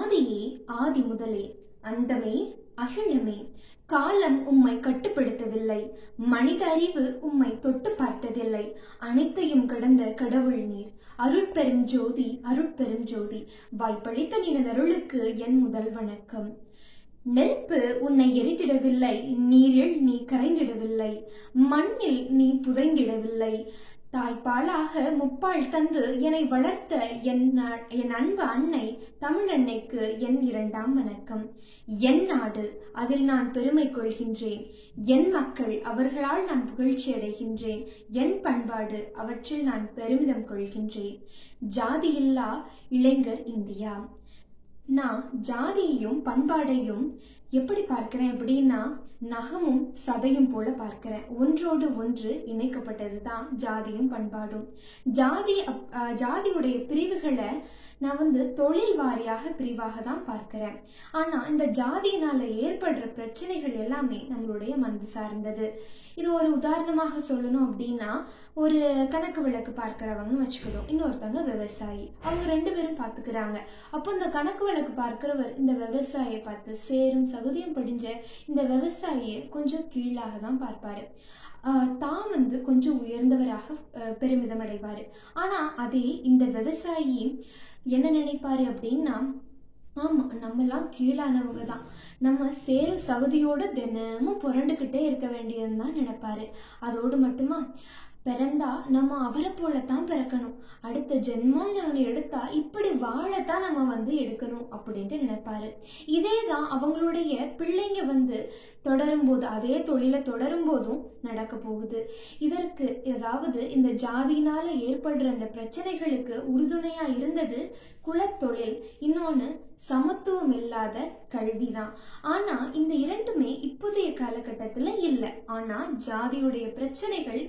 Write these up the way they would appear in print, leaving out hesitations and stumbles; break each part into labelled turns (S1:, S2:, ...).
S1: ஆதியே ஆதி முதலே அந்தமே அகிலமே காலம் உம்மை கட்டுப்படுத்தவில்லை, மனித அறிவு உம்மை தொட்டு பார்த்ததில்லை. அனைத்தையும் கடந்த கடவுள் நீர், அருட்பெரும் ஜோதி அருட்பெரும் ஜோதி. வாய்ப்பளித்த நினதருளுக்கு என் முதல் வணக்கம். நெருப்பு உன்னை எரித்திடவில்லை, நீரில் நீ கரைந்திடவில்லை, மண்ணில் நீ புதைந்திடவில்லை. தாய்ப்பாலாக முப்பால் தந்து என்னை வளர்த்த என் அன்பு அன்னை தமிழன்னைக்கு என் இரண்டாம் வணக்கம். என் நாடு, அதில் நான் பெருமை கொள்கின்றேன். என் மக்கள், அவர்களால் நான் புகழ்ச்சி அடைகின்றேன். என் பண்பாடு, அவற்றில் நான் பெருமிதம் கொள்கின்றேன். ஜாதியில்லா இளைஞர் இந்தியா. நான் ஜாதியையும் பண்பாடையும் எப்படி பார்க்கிறேன் அப்படின்னா, நகமும் சதையும் போல பார்க்கிறேன். ஒன்றோடு ஒன்று இணைக்கப்பட்டதுதான் ஜாதியும் பண்பாடும். ஜாதியுடைய பிரிவுகளை நான் தொழில் வாரியாக பிரிவாக தான் பார்க்கிறேன். ஆனா இந்த ஜாதியினால ஏற்படுற பிரச்சனைகள் எல்லாமே நம்மளுடைய மனது சார்ந்தது. இது ஒரு உதாரணமாக சொல்லணும் அப்படின்னா, ஒரு கணக்கு விளக்கு பார்க்கிறவங்கன்னு வச்சுக்கணும், இன்னொருத்தவங்க விவசாயி. அவங்க ரெண்டு பேரும் பாத்துக்கிறாங்க. அப்போ இந்த கணக்கு விளக்கு பார்க்கிறவர் இந்த விவசாயியை பார்த்து சேரும் சகுதியும் படிஞ்ச இந்த விவசாயியை கொஞ்சம் கீழாக தான் பார்ப்பாரு. தான் கொஞ்சம் உயர்ந்தவராக பெருமிதம் அடைவாரு. ஆனா அதே இந்த விவசாயி என்ன நினைப்பாரு அப்படின்னா, ஆமா நம்ம எல்லாம் கீழானவங்க தான், நம்ம சேரும் சகுதியோட தினமும் புரண்டுகிட்டே இருக்க வேண்டியதுதான் நினைப்பாரு. அதோடு மட்டுமா, பிறந்தா நம்ம அவரை போலத்தான் பிறக்கணும், அடுத்த ஜென்மம்னு எடுத்தா இப்படி வாழத்தான் நம்ம எடுக்கணும் அப்படின்ட்டு நினைப்பாரு. இதேதான் அவங்களுடைய பிள்ளைங்க தொடரும் போது, அதே தொழிலை தொடரும் போதும் நடக்க போகுது. இதற்கு ஏதாவது இந்த ஜாதியினால ஏற்படுற அந்த பிரச்சனைகளுக்கு உறுதுணையா இருந்தது குலத்தொழில், இன்னொன்னு சமத்துவம் இல்லாத கல்விதான். ஆனா இந்த இரண்டுமே இப்போதைய காலகட்டத்துல இல்ல. ஆனா ஜாதியுடைய பிரச்சனைகள்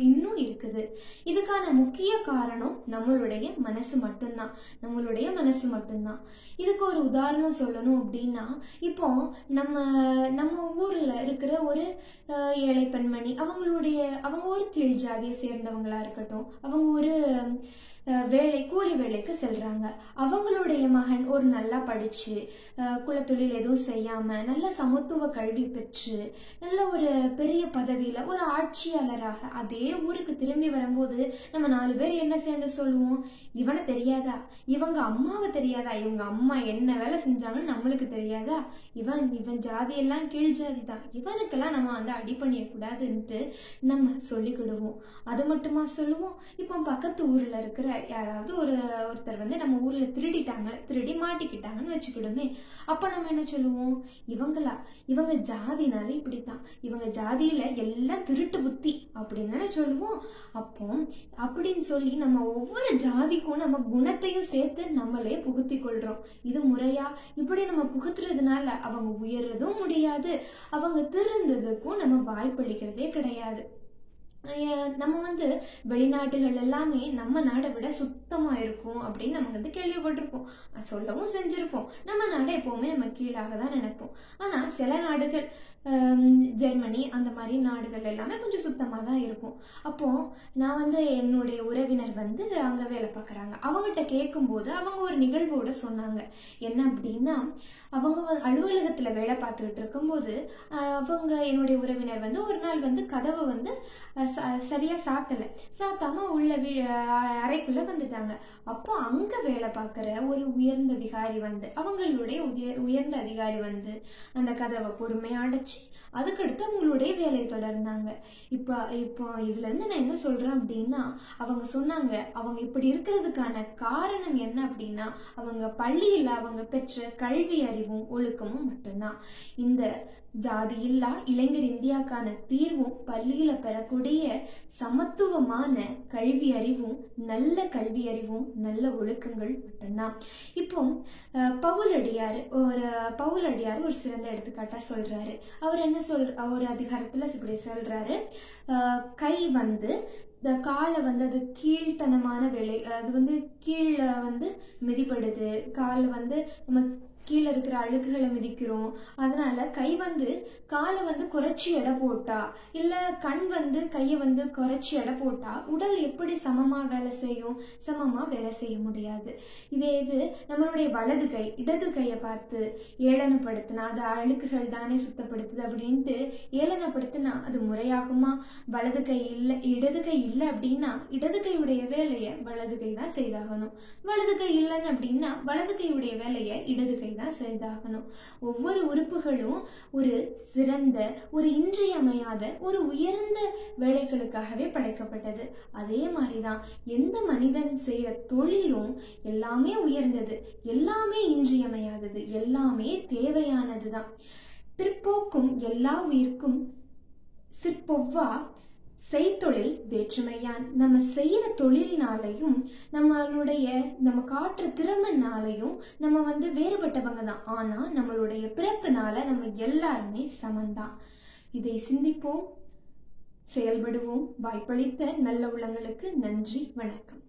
S1: இன்னும் இருக்குது. இதுக்கான முக்கிய காரணம் நம்மளுடைய மனசு மட்டும்தான், நம்மளுடைய மனசு மட்டும்தான். இதுக்கு ஒரு உதாரணம் சொல்லணும் அப்படின்னா, இப்போ நம்ம ஊர்ல இருக்கிற ஒரு ஏழை பெண்மணி, அவங்க ஒரு கீழ் ஜாதியை சேர்ந்தவங்களா இருக்கட்டும், அவங்க ஒரு கூலி வேலைக்கு செல்றாங்க. அவங்களுடைய மகன் ஒரு நல்லா படிச்சு குலத்தொழில் எதுவும் செய்யாம நல்ல சமத்துவ கல்வி பெற்று நல்ல ஒரு பெரிய பதவியில ஒரு ஆட்சியாளராக அதே ஊருக்கு திரும்பி வரும்போது நம்ம 4 பேர் என்ன சேர்ந்து சொல்லுவோம், இவனை தெரியாதா, இவங்க அம்மாவை தெரியாதா, இவங்க அம்மா என்ன வேலை செஞ்சாங்கன்னு நம்மளுக்கு தெரியாதா, இவன் ஜாதி எல்லாம் கீழ் ஜாதி தான், இவனுக்கெல்லாம் நம்ம அடி பண்ணிய கூடாதுன்ட்டு நம்ம சொல்லிக்கிடுவோம். அது மட்டுமா சொல்லுவோம், இப்போ பக்கத்து ஊர்ல இருக்கிற யாராவது ஒருத்தர் நம்ம ஊர்ல திருடி மாட்டிக்கிட்டாங்கன்னு வச்சுக்கிடுமே, அப்ப நம்ம என்ன சொல்லுவோம், இவங்க ஜாதினால இப்படித்தான், இவங்க ஜாதியில எல்லாம் திருட்டு புத்தி அப்படின்னு சொல்லுவோம். அப்போ அப்படின்னு சொல்லி நம்ம ஒவ்வொரு ஜாதிக்கும் நம்ம குணத்தையும் சேர்த்து நம்மளே புகுத்தி கொள்றோம். இது முறையா? இப்படி நம்ம புகுத்துறதுனால அவங்க உயர்றதும் முடியாது, அவங்க திருந்ததுக்கும் நம்ம வாய்ப்பளிக்கிறதே கிடையாது. நம்ம வெளிநாட்டுகள் எல்லாமே நம்ம நாடை விட சுத்தமா இருக்கும் அப்படின்னு நம்ம கேள்விப்பட்டிருப்போம், சொல்லவும் செஞ்சிருப்போம். நம்ம நாடை எப்பவுமே நம்ம கீழாக தான் நினைப்போம். ஆனா சில நாடுகள், ஜெர்மனி அந்த மாதிரி நாடுகள் எல்லாமே கொஞ்சம் சுத்தமா தான் இருக்கும். அப்போ நான் என்னுடைய உறவினர் அங்க வேலை பார்க்கறாங்க. அவங்ககிட்ட கேட்கும் போது அவங்க ஒரு நிகழ்வோட சொன்னாங்க. என்ன அப்படின்னா, அவங்க அலுவலகத்துல வேலை பார்த்துக்கிட்டு இருக்கும்போது என்னுடைய உறவினர் ஒரு நாள் கதவை சரியா சாத்தாம உள்ள அறைக்குள்ள வந்துட்டாங்க. அப்போ அங்க வேலை பார்க்கிற ஒரு உயர்ந்த அதிகாரி அவங்களுடைய உயர்ந்த அதிகாரி அந்த கதவை பொறுமையா அடைச்சு அதுக்கடுத்து அவங்களுடைய வேலை தொடர்ந்தாங்க. இப்போ இதுல இருந்து நான் என்ன சொல்றேன் அப்படின்னா, அவங்க சொன்னாங்க அவங்க இப்படி இருக்கிறதுக்கான காரணம் என்ன அப்படின்னா, அவங்க பள்ளியில அவங்க பெற்ற கல்வி அறிவும் ஒழுக்கமும் மட்டும்தான். இந்த ஜாதியில்லா இளைஞர் இந்தியாக்கான தீர்வும் பள்ளியில பெறக்கூடிய சமத்துவமான கல்வி அறிவும் நல்ல கல்வி அறிவும் நல்ல ஒழுக்கங்கள் மட்டும்தான். இப்போ பவுலடியார் ஒரு சிறந்த எடுத்துக்காட்டா சொல்றாரு. அவர் என்ன ஒரு அதிகாரத்துல இப்படி சொல்றாரு, கை இந்த காலை அது கீழ்த்தனமான வேலை, அது கீழே மிதிப்படுது, காலை நம்ம கீழே இருக்கிற அழுக்குகளை மிதிக்கிறோம். அதனால கை வந்து காலை வந்து குறைச்சி எடை போட்டா, இல்ல கண் வந்து கையை வந்து குறைச்சி எடை போட்டா உடல் எப்படி சமமா வேலை செய்யும்? சமமா வேலை செய்ய முடியாது. இதே இது நம்மளுடைய வலது கை இடது கையை பார்த்து ஏளனப்படுத்தினா, அது அழுக்குகள் தானே சுத்தப்படுத்துது அப்படின்ட்டு ஏளனப்படுத்தினா அது முறையாகுமா? வலது கை இல்லை, இடது கை இல்லை அப்படின்னா இடது கையுடைய வேலையை வலது கை தான் செய்தாகணும். வலது கை இல்லைன்னு அப்படின்னா வலது கையுடைய வேலையை இடது கை தான் செய்தாகணும். ஒவ்வொரு உறுப்புகளும் ஒரு சிறந்த, ஒரு இன்றியமையாத, ஒரு உயர்ந்த வேலைகளுக்காகவே படைக்கப்பட்டது. அதே மாதிரிதான் எந்த மனிதன் செய்யற தொழிலும் எல்லாமே உயர்ந்தது, எல்லாமே இன்றியமையாதது, எல்லாமே தேவையானதுதான். பிற்போக்கும் எல்லா உயிர்க்கும் சிற்பொவ்வா செய்தொழில் வேற்றுமையான். நம்ம செய்யற தொழில்னாலையும் நம்ம காட்டுற திறமைனாலையும் நம்ம வந்து வேறுபட்டவங்க தான். ஆனா நம்மளுடைய பிறப்புனால நம்ம எல்லாருமே சமந்தான். இதை சிந்திப்போம், செயல்படுவோம். வாய்ப்பளித்த நல்ல உள்ளங்களுக்கு நன்றி, வணக்கம்.